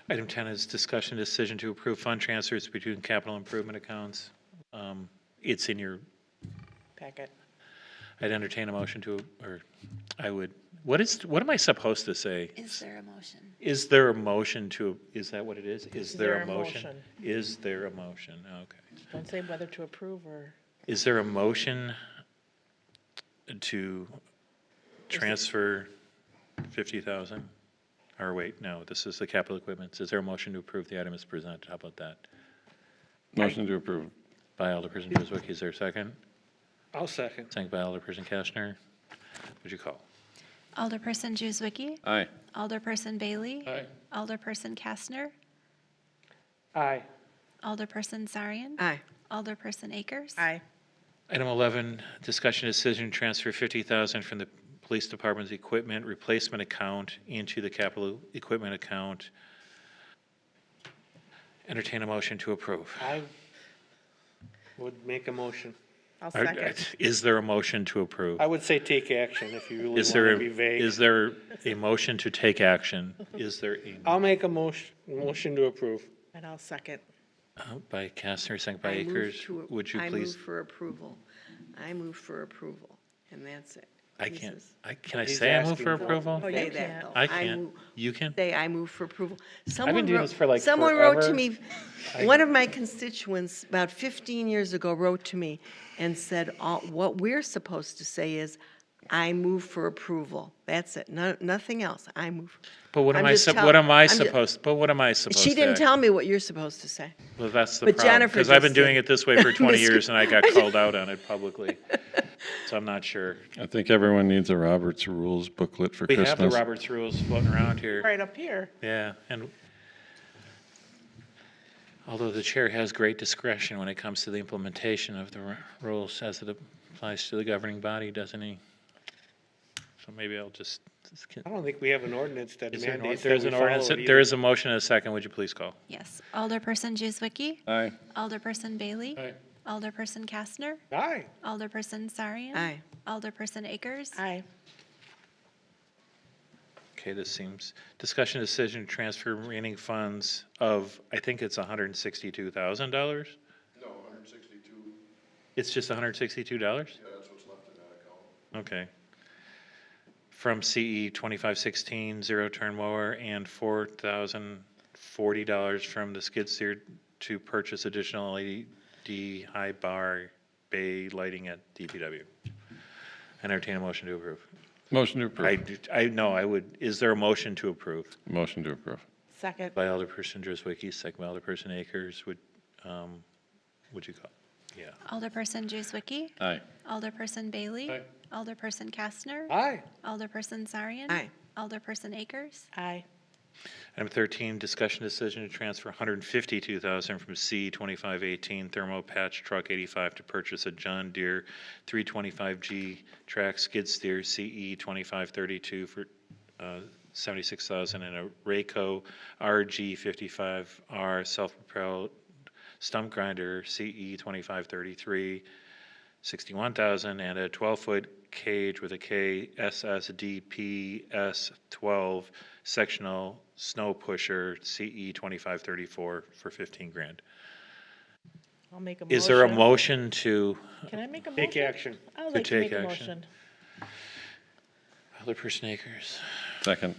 Speaker 1: Item 10 is discussion decision to approve fund transfers between capital improvement accounts. It's in your,
Speaker 2: Packet.
Speaker 1: I'd entertain a motion what am I supposed to say?
Speaker 3: Is there a motion?
Speaker 1: Is there a motion is that what it is? Is there a motion? Is there a motion? Okay.
Speaker 2: Don't say whether to approve or,
Speaker 1: Is there a motion to transfer 50,000? Or wait, no, this is the capital equipment. Is there a motion to approve the item as presented? How about that?
Speaker 4: Motion to approve.
Speaker 1: By Alderperson Drzwicki, is there a second?
Speaker 8: I'll second.
Speaker 1: Second by Alderperson Kastner. Would you call?
Speaker 3: Alderperson Juzwicki,
Speaker 4: Aye.
Speaker 3: Alderperson Bailey,
Speaker 10: Aye.
Speaker 3: Alderperson Kastner,
Speaker 8: Aye.
Speaker 3: Alderperson Sarian.
Speaker 9: Aye.
Speaker 3: Alderperson Akers.
Speaker 2: Aye.
Speaker 1: Item 11, discussion decision to transfer 50,000 from the police department's equipment replacement account into the capital equipment account. Entertain a motion to approve.
Speaker 8: I would make a motion.
Speaker 2: I'll second.
Speaker 1: Is there a motion to approve?
Speaker 8: I would say take action if you really
Speaker 1: Is there,
Speaker 8: want to be vague.
Speaker 1: is there a motion to take action? Is there
Speaker 8: I'll make a motion to approve.
Speaker 2: And I'll second.
Speaker 1: by Kastner, second by
Speaker 9: I move
Speaker 1: Akers?
Speaker 9: to-
Speaker 1: Would you
Speaker 9: I move
Speaker 1: please?
Speaker 9: for approval. I move for approval, and that's it.
Speaker 1: I
Speaker 9: This
Speaker 1: can't,
Speaker 9: is-
Speaker 1: can I
Speaker 8: He's
Speaker 1: say I move
Speaker 8: asking
Speaker 1: for
Speaker 8: for it.
Speaker 1: approval?
Speaker 2: Oh,
Speaker 9: Say
Speaker 2: you
Speaker 9: that,
Speaker 2: can't.
Speaker 9: though.
Speaker 1: I can't.
Speaker 9: move-
Speaker 1: You can?
Speaker 9: Say I move for approval.
Speaker 1: been
Speaker 9: Someone
Speaker 1: doing
Speaker 9: wrote-
Speaker 1: this for, like,
Speaker 9: Someone wrote to
Speaker 1: forever.
Speaker 9: me, one of my constituents, about 15 years ago, wrote to me and said, what we're supposed to say is, I move for approval. That's it, nothing else. I move.
Speaker 1: But what am
Speaker 9: I'm
Speaker 1: I,
Speaker 9: just
Speaker 1: what am I
Speaker 9: I'm ju-
Speaker 1: supposed, but what am I supposed to?
Speaker 9: She didn't
Speaker 1: act-
Speaker 9: tell me what you're supposed to say.
Speaker 1: Well, that's the
Speaker 9: but
Speaker 1: problem,
Speaker 9: Jennifer
Speaker 1: because I've been
Speaker 9: just
Speaker 1: doing
Speaker 9: said-
Speaker 1: it this way for 20
Speaker 9: Mr.
Speaker 1: years, and I got called out on it publicly. So I'm not sure.
Speaker 4: I think everyone needs a Robert's Rules booklet for
Speaker 1: We
Speaker 4: Christmas.
Speaker 1: have the Roberts rules floating around here.
Speaker 2: Right up here.
Speaker 1: Yeah, and although the chair has great discretion when it comes to the implementation of the rules as it applies to the governing body, doesn't he? So maybe I'll just.
Speaker 8: I don't think we have an ordinance that
Speaker 1: Is there an
Speaker 8: mandates
Speaker 1: there
Speaker 8: that
Speaker 1: is
Speaker 8: we
Speaker 1: an
Speaker 8: follow
Speaker 1: ordinance,
Speaker 8: it
Speaker 1: there
Speaker 8: either.
Speaker 1: is a motion and a second, would you please call?
Speaker 3: Yes. Alderperson Juzwicki.
Speaker 4: Aye.
Speaker 3: Alderperson Bailey.
Speaker 10: Aye.
Speaker 3: Alderperson Kastner.
Speaker 8: Aye.
Speaker 3: Alderperson Sarian.
Speaker 9: Aye.
Speaker 3: Alderperson Akers.
Speaker 2: Aye.
Speaker 1: Okay, this seems, discussion decision to transfer remaining funds of, I think it's $162,000? No, 162. It's just $162? Yeah, that's what's left in that account. Okay. From CE 2516 zero-turn mower and $4,040 from the skid steer to purchase additional LED high bar bay lighting at DPW. Entertain a motion to approve.
Speaker 4: Motion to approve.
Speaker 1: I would, is there a motion to approve?
Speaker 4: Motion to approve.
Speaker 2: Second.
Speaker 1: By Alderperson Driswicky, second by Alderperson Akers, would you call? Yeah.
Speaker 3: Alderperson Juzwicki.
Speaker 4: Aye.
Speaker 3: Alderperson Bailey.
Speaker 10: Aye.
Speaker 3: Alderperson Kastner.
Speaker 8: Aye.
Speaker 3: Alderperson Sarian.
Speaker 9: Aye.
Speaker 3: Alderperson Akers.
Speaker 2: Aye.
Speaker 1: Item 13, discussion decision to transfer $152,000 from C 2518 Thermo Patch Truck 85 to purchase a John Deere 325G track skid steer CE 2532 for $76,000 and a Rayco RG 55R self-propelled stump grinder CE 2533 $61,000 and a 12-foot cage with a KSSDPS 12 sectional snow pusher CE 2534 for $15,000.
Speaker 2: I'll make a motion.
Speaker 1: Is there a motion to,
Speaker 2: Can I make a motion?
Speaker 8: Take action.
Speaker 2: I would
Speaker 1: To
Speaker 2: like to make
Speaker 1: take
Speaker 2: a
Speaker 1: action.
Speaker 2: motion.
Speaker 1: Alderperson Akers,
Speaker 4: Second.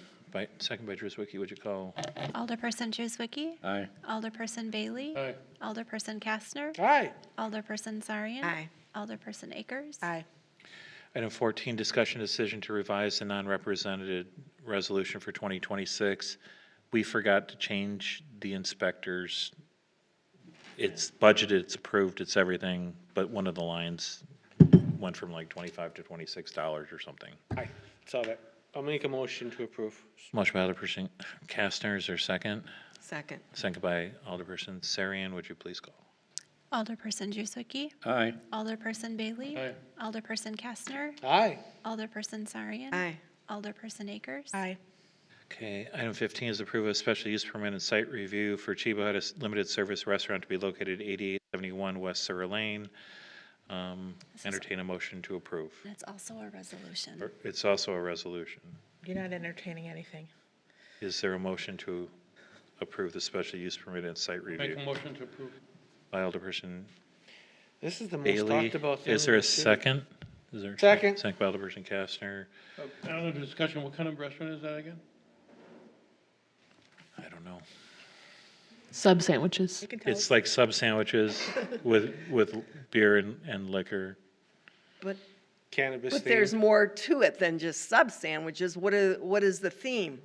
Speaker 1: second by Driswicky, would you call?
Speaker 3: Alderperson Juzwicki.
Speaker 4: Aye.
Speaker 3: Alderperson Bailey.
Speaker 10: Aye.
Speaker 3: Alderperson Kastner.
Speaker 8: Aye.
Speaker 3: Alderperson Sarian.
Speaker 9: Aye.
Speaker 3: Alderperson Akers.
Speaker 2: Aye.
Speaker 1: Item 14, discussion decision to revise the non-represented resolution for 2026. We forgot to change the inspectors. It's budgeted, it's approved, it's everything, but one of the lines went from like $25 to $26 or something.
Speaker 8: Aye. Saw that. I'll make a motion to approve.
Speaker 1: Motion by Alderperson Kastner, is there a second?
Speaker 9: Second.
Speaker 1: Second by Alderperson Sarian, would you please call?
Speaker 3: Alderperson Juzwicki.
Speaker 4: Aye.
Speaker 3: Alderperson Bailey.
Speaker 10: Aye.
Speaker 3: Alderperson Kastner.
Speaker 8: Aye.
Speaker 3: Alderperson Sarian.
Speaker 9: Aye.
Speaker 3: Alderperson Akers.
Speaker 2: Aye.
Speaker 1: Okay, item 15 is approve a special use permit and site review for Chiba Hut, a limited service restaurant to be located at 8871 West Surrey Lane. Entertain a motion to approve.
Speaker 3: It's also a resolution.
Speaker 1: It's also a resolution.
Speaker 2: You're not entertaining anything.
Speaker 1: Is there a motion to approve the special use permit and site
Speaker 10: Make
Speaker 1: review?
Speaker 10: a motion to approve.
Speaker 1: By Alderperson
Speaker 8: This is the most
Speaker 1: Bailey.
Speaker 8: talked about thing.
Speaker 1: Is there
Speaker 8: in
Speaker 1: a
Speaker 8: the city.
Speaker 1: second? Is there a
Speaker 8: Second.
Speaker 1: Second by Alderperson Kastner.
Speaker 10: I don't know the discussion, what kind of restaurant is that again?
Speaker 1: I don't know.
Speaker 7: Sub sandwiches.
Speaker 2: You can tell
Speaker 1: It's
Speaker 2: us.
Speaker 1: like sub sandwiches with beer and liquor.
Speaker 9: But,
Speaker 8: Cannabis
Speaker 9: but
Speaker 8: thing.
Speaker 9: there's more to it than just sub sandwiches. What is the theme?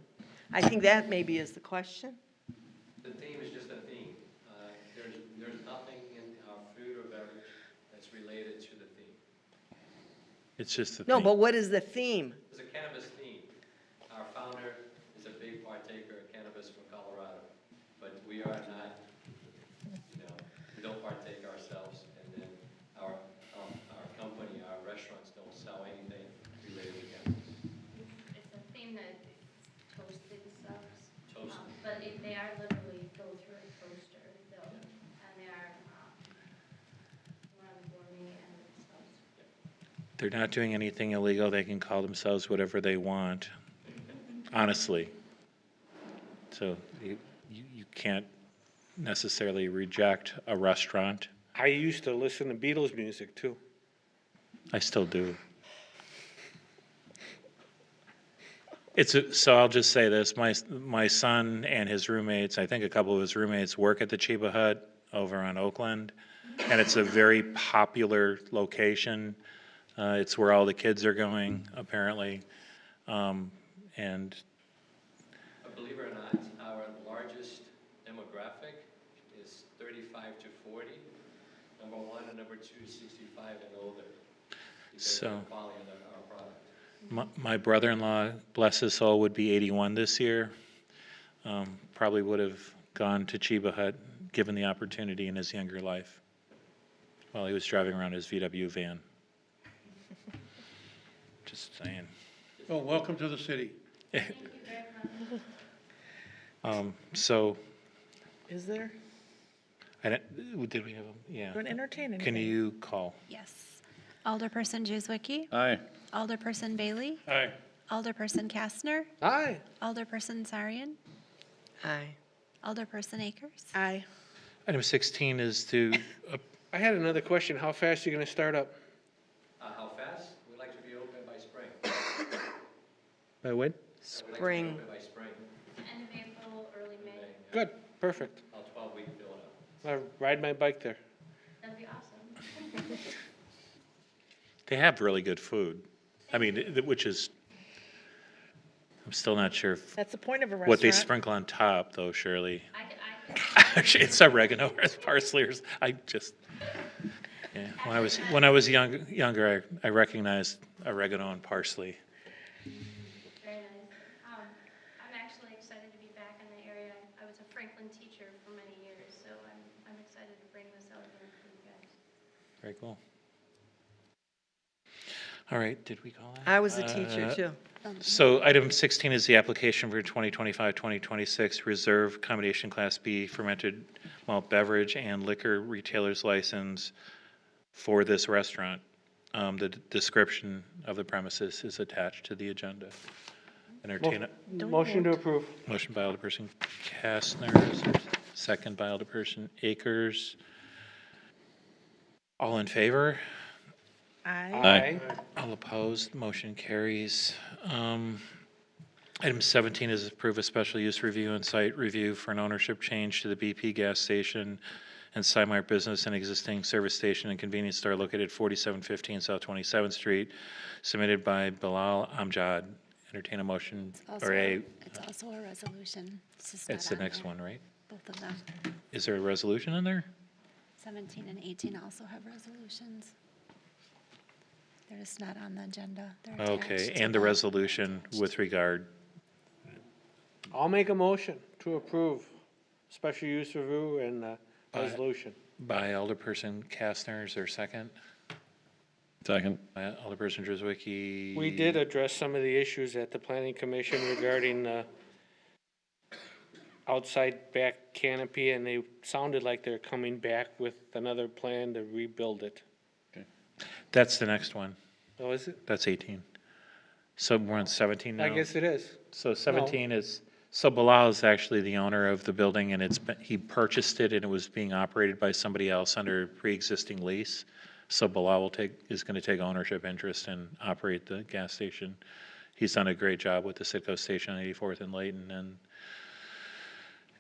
Speaker 9: I think that maybe is the question.
Speaker 11: The theme is just a theme. There's nothing in our food or beverage that's related to the theme.
Speaker 1: It's just the
Speaker 9: No,
Speaker 1: thing.
Speaker 9: but what is the theme?
Speaker 11: It's a cannabis theme. Our founder is a big partaker of cannabis from Colorado, but we are not,
Speaker 1: They're not doing anything illegal. They can call themselves whatever they want, honestly. So you can't necessarily reject a restaurant.
Speaker 8: I used to listen to Beatles music too.
Speaker 1: I still do. So I'll just say this, my son and his roommates, I think a couple of his roommates work at the Chiba Hut over on Oakland, and it's a very popular location. It's where all the kids are going, apparently. And
Speaker 11: Believe it or not, our largest demographic is 35 to 40. Number one and number two is 65 and older. Because
Speaker 1: So-
Speaker 11: they're following our product.
Speaker 1: my brother-in-law, bless his soul, would be 81 this year. Probably would have gone to Chiba Hut, given the opportunity in his younger life, while he was driving around his VW van. Just saying.
Speaker 10: Oh, welcome to the city.
Speaker 1: So,
Speaker 2: Is there?
Speaker 1: did we have, yeah.
Speaker 2: Don't entertain anything.
Speaker 1: Can you call?
Speaker 3: Yes. Alderperson Juzwicki,
Speaker 4: Aye.
Speaker 3: Alderperson Bailey,
Speaker 10: Aye.
Speaker 3: Alderperson Kastner,
Speaker 8: Aye.
Speaker 3: Alderperson Sarian,
Speaker 9: Aye.
Speaker 3: Alderperson Akers.
Speaker 2: Aye.
Speaker 1: Item 16 is to,
Speaker 8: I had another question. How fast are you gonna start up?
Speaker 11: How fast? We'd like to be open by spring.
Speaker 8: By when?
Speaker 9: Spring.
Speaker 11: Open by spring.
Speaker 3: End of April, early May.
Speaker 8: Good, perfect.
Speaker 11: How 12-week build up.
Speaker 8: I'll ride my bike there.
Speaker 3: That'd be awesome.
Speaker 1: they have really good food. I mean, which is, I'm still not sure
Speaker 2: That's the point of a restaurant.
Speaker 1: what they sprinkle on top, though, Shirley.
Speaker 3: I
Speaker 1: Actually, it's oregano or parsley or, I just, yeah. When I was younger, I recognized oregano and parsley.
Speaker 12: Very nice. I'm actually excited to be back in the area. I was a Franklin teacher for many years, so I'm excited to bring this out here for you guys.
Speaker 1: Very cool. All right, did we call that?
Speaker 9: I was a teacher too.
Speaker 1: So item 16 is the application for 2025-2026 Reserve Combination Class B fermented malt beverage and liquor retailer's license for this restaurant. The description of the premises is attached to the agenda. Entertain a
Speaker 8: Motion to approve.
Speaker 1: motion by Alderperson Kastner, second by Alderperson Akers. All in favor?
Speaker 2: Aye.
Speaker 1: All opposed, motion carries. Item 17 is approve a special use review and site review for an ownership change to the BP gas station and Simar business and existing service station and convenience store located 4715 South 27th Street, submitted by Bilal Amjad. Entertain a motion, or
Speaker 3: It's also a resolution. It's just
Speaker 1: it's
Speaker 3: not
Speaker 1: the
Speaker 3: on
Speaker 1: next
Speaker 3: there.
Speaker 1: one, right?
Speaker 3: Both of them.
Speaker 1: Is there a resolution in there?
Speaker 3: 17 and 18 also have resolutions. They're just not on the agenda. They're
Speaker 1: Okay,
Speaker 3: attached to
Speaker 1: and the resolution with regard,
Speaker 8: I'll make a motion to approve special use review and resolution.
Speaker 1: by Alderperson Kastner, is there a second?
Speaker 4: Second.
Speaker 1: By Alderperson Drzwicki.
Speaker 8: We did address some of the issues at the planning commission regarding outside back canopy, and they sounded like they're coming back with another plan to rebuild it.
Speaker 1: That's the next one.
Speaker 8: Oh, is it?
Speaker 1: That's 18. So we're on 17 now?
Speaker 8: I guess it is.
Speaker 1: So 17 is, so Bilal is actually the owner of the building, and he purchased it, and it was being operated by somebody else under pre-existing lease. So Bilal is going to take ownership interest and operate the gas station. He's done a great job with the Citgo station on 84th and Layton, and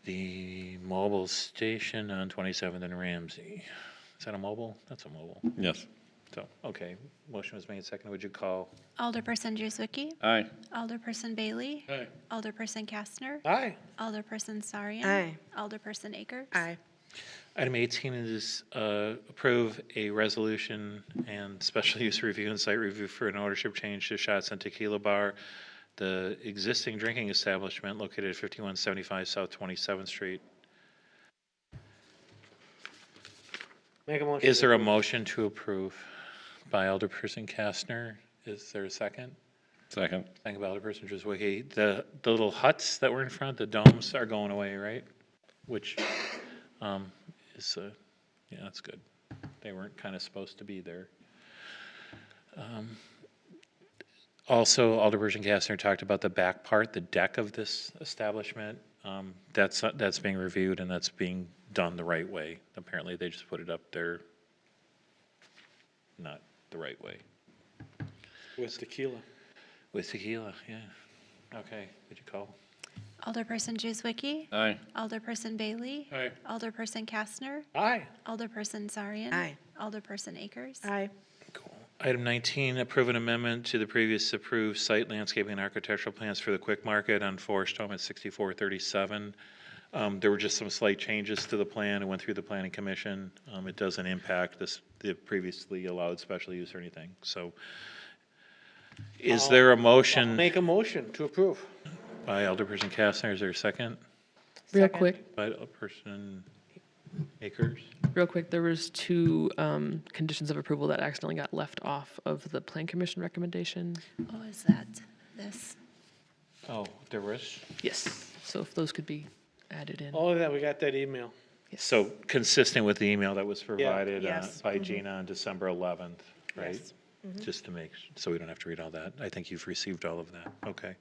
Speaker 1: the mobile station on 27th and Ramsey. Is that a mobile? That's a mobile.
Speaker 4: Yes.
Speaker 1: So, okay, motion was made, second. Would you call?
Speaker 3: Alderperson Drzwicki,
Speaker 4: Aye.
Speaker 3: Alderperson Bailey,
Speaker 10: Aye.
Speaker 3: Alderperson Kastner,
Speaker 8: Aye.
Speaker 3: Alderperson Sarian.
Speaker 9: Aye.
Speaker 3: Alderperson Akers.
Speaker 2: Aye.
Speaker 1: Item 18 is approve a resolution and special use review and site review for an ownership change to Shots and Tequila Bar, the existing drinking establishment located at 5175 South 27th Street.
Speaker 8: Make a motion.
Speaker 1: Is there a motion to approve by Alderperson Kastner? Is there a second?
Speaker 4: Second.
Speaker 1: Second by Alderperson Drzwicki. The little huts that were in front, the domes are going away, right? Which is, yeah, that's good. They weren't kind of supposed to be there. Also, Alderperson Kastner talked about the back part, the deck of this establishment. That's being reviewed and that's being done the right way. Apparently, they just put it up there not the right way.
Speaker 8: With tequila.
Speaker 1: With tequila, yeah. Okay, would you call?
Speaker 3: Alderperson Juzwicki.
Speaker 4: Aye.
Speaker 3: Alderperson Bailey.
Speaker 10: Aye.
Speaker 3: Alderperson Kastner.
Speaker 8: Aye.
Speaker 3: Alderperson Sarian.
Speaker 9: Aye.
Speaker 3: Alderperson Akers.
Speaker 2: Aye.
Speaker 1: Item 19, approve an amendment to the previous approved site landscaping and architectural plans for the Quick Market on Forest Home at 6437. There were just some slight changes to the plan. It went through the planning commission. It doesn't impact the previously allowed special use or anything. So is there a motion
Speaker 8: Make a motion to approve.
Speaker 1: by Alderperson Kastner? Is there a second?
Speaker 7: Real
Speaker 2: Second.
Speaker 7: quick,
Speaker 1: By Alderperson Akers?
Speaker 7: real quick, there was two conditions of approval that accidentally got left off of the plan commission recommendation.
Speaker 3: Oh, is that this?
Speaker 1: Oh, there was?
Speaker 7: Yes. So if those could be added in.
Speaker 8: Oh, yeah, we got that email.
Speaker 1: So consistent with the email that was provided
Speaker 2: Yes.
Speaker 1: by Gina on December 11th, right?
Speaker 2: Yes.
Speaker 1: Just to make, so we don't have to read all that. I think you've received all of that. Okay.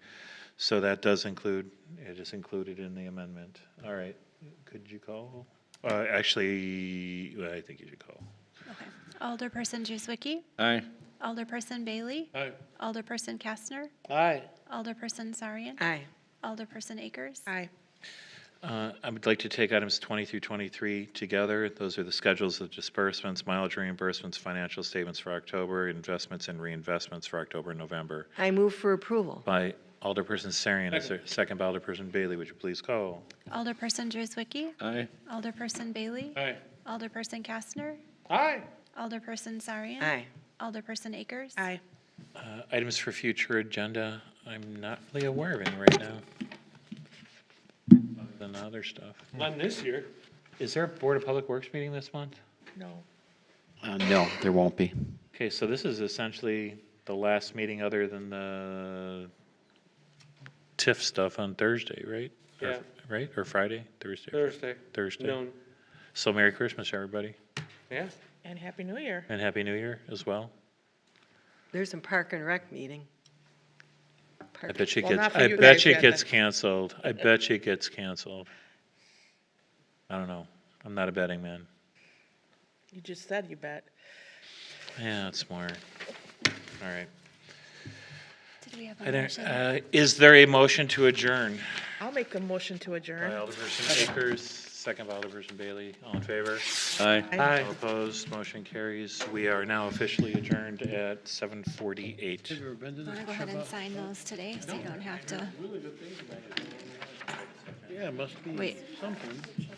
Speaker 1: So that does include, it is included in the amendment. All right. Could you call? Actually, I think you should call.
Speaker 3: Okay. Alderperson Juzwicki.
Speaker 4: Aye.
Speaker 3: Alderperson Bailey.
Speaker 10: Aye.
Speaker 3: Alderperson Kastner.
Speaker 8: Aye.
Speaker 3: Alderperson Sarian.
Speaker 9: Aye.
Speaker 3: Alderperson Akers.
Speaker 2: Aye.
Speaker 1: I would like to take items 20 through 23 together. Those are the schedules of disbursements, mileage reimbursements, financial statements for October, investments and reinvestments for October and November.
Speaker 9: I move for approval.
Speaker 1: By Alderperson Sarian, is there a second by Alderperson Bailey? Would you please call?
Speaker 3: Alderperson Juzwicki.
Speaker 4: Aye.
Speaker 3: Alderperson Bailey.
Speaker 10: Aye.
Speaker 3: Alderperson Kastner.
Speaker 8: Aye.
Speaker 3: Alderperson Sarian.
Speaker 9: Aye.
Speaker 3: Alderperson Akers.
Speaker 2: Aye.
Speaker 1: Items for future agenda, I'm not really aware of any right now. Other than other stuff.
Speaker 8: Not this year.
Speaker 1: Is there a Board of Public Works meeting this month?
Speaker 2: No.
Speaker 6: No, there won't be.
Speaker 1: Okay, so this is essentially the last meeting other than the TIF stuff on Thursday, right? Or-
Speaker 8: Yeah.
Speaker 1: Right, or Friday, Thursday?
Speaker 8: Thursday.
Speaker 1: Thursday.
Speaker 8: Noon.
Speaker 1: So Merry Christmas, everybody,
Speaker 8: Yeah.
Speaker 2: And Happy New Year.
Speaker 1: and Happy New Year as well.
Speaker 9: There's a Park and Rec meeting.
Speaker 1: I bet you
Speaker 2: Well, not
Speaker 1: gets,
Speaker 2: for
Speaker 1: I
Speaker 2: you
Speaker 1: bet
Speaker 2: guys
Speaker 1: you
Speaker 2: yet,
Speaker 1: gets
Speaker 2: then.
Speaker 1: canceled. I bet you it gets canceled. I don't know. I'm not a betting man.
Speaker 2: You just said you bet.
Speaker 1: Yeah, that's smart. All right.
Speaker 3: Did we have a motion?
Speaker 1: Is there a motion to adjourn?
Speaker 2: I'll make a motion to
Speaker 1: By
Speaker 2: adjourn.
Speaker 1: Alderperson Akers, second by Alderperson Bailey. All in favor?
Speaker 4: Aye.
Speaker 8: Aye.
Speaker 1: All opposed? Motion carries. We are now officially adjourned at 7:48.
Speaker 10: Have you ever been to
Speaker 3: Want
Speaker 10: this
Speaker 3: to go ahead
Speaker 10: trip
Speaker 3: and
Speaker 10: out?
Speaker 3: sign those today, so you don't have to
Speaker 10: Yeah, it must be
Speaker 3: wait.
Speaker 10: something.